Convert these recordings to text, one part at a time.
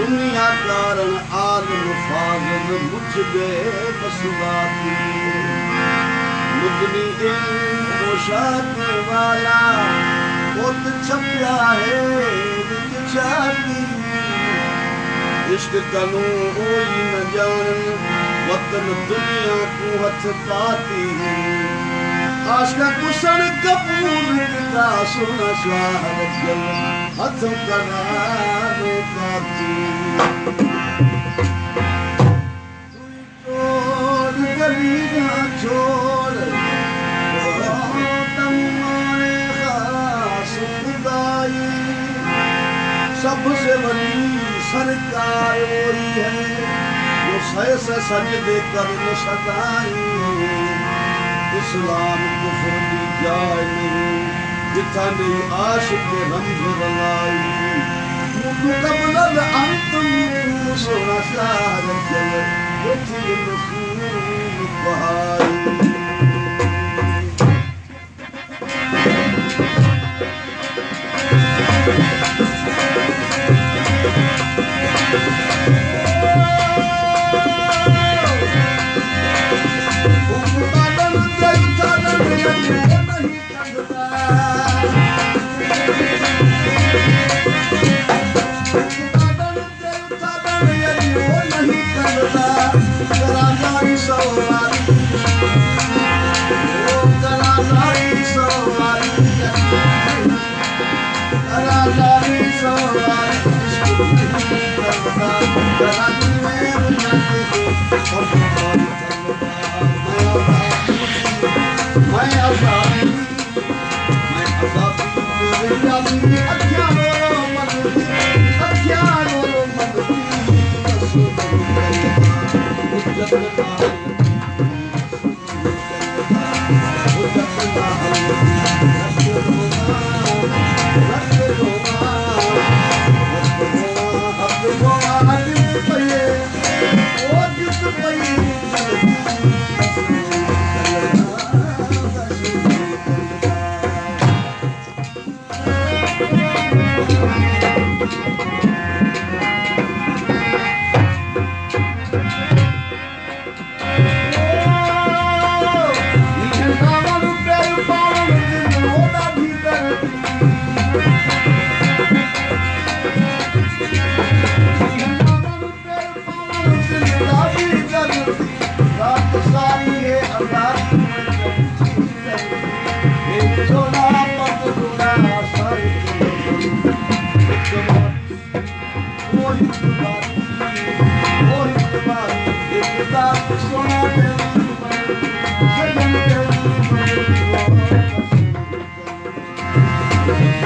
दुनिया कारण आलम फाजल मुझ बे मसवाती मुदनी पोशाक वाला खुद छपया है छाती इश्क कनू होई न जान वतन दुनिया को हथ पाती आशका कुशन कपूर का सुना स्वागत हथ कराने पाती छोड़ गली ना छोड़ तमारे खास खुदाई सबसे बड़ी सरकार वही है जो सह से सजदे कर न सकाई इस्लाम कुफर की जाय नहीं जिथा नहीं आशिक रंज रलाई मुझ कबल अंतम सोना सार जल उठी नखून बहाई Thank you.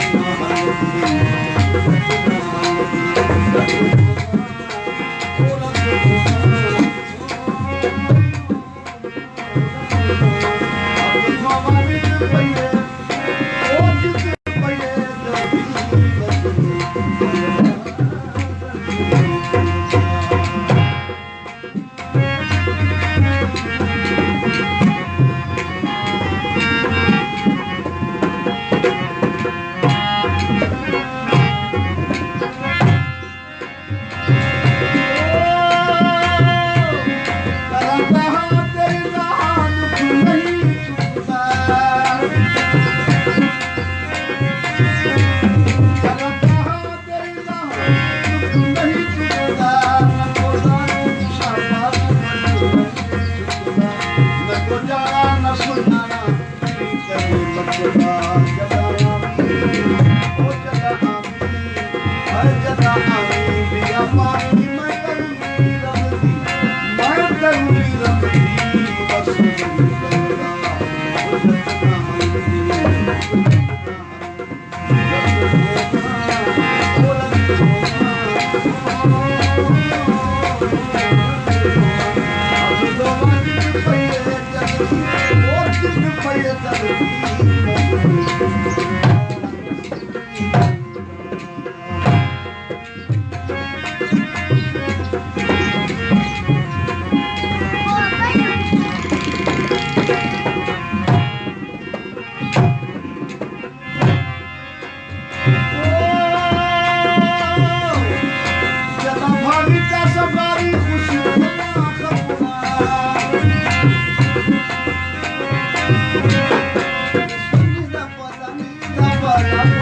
Thank you.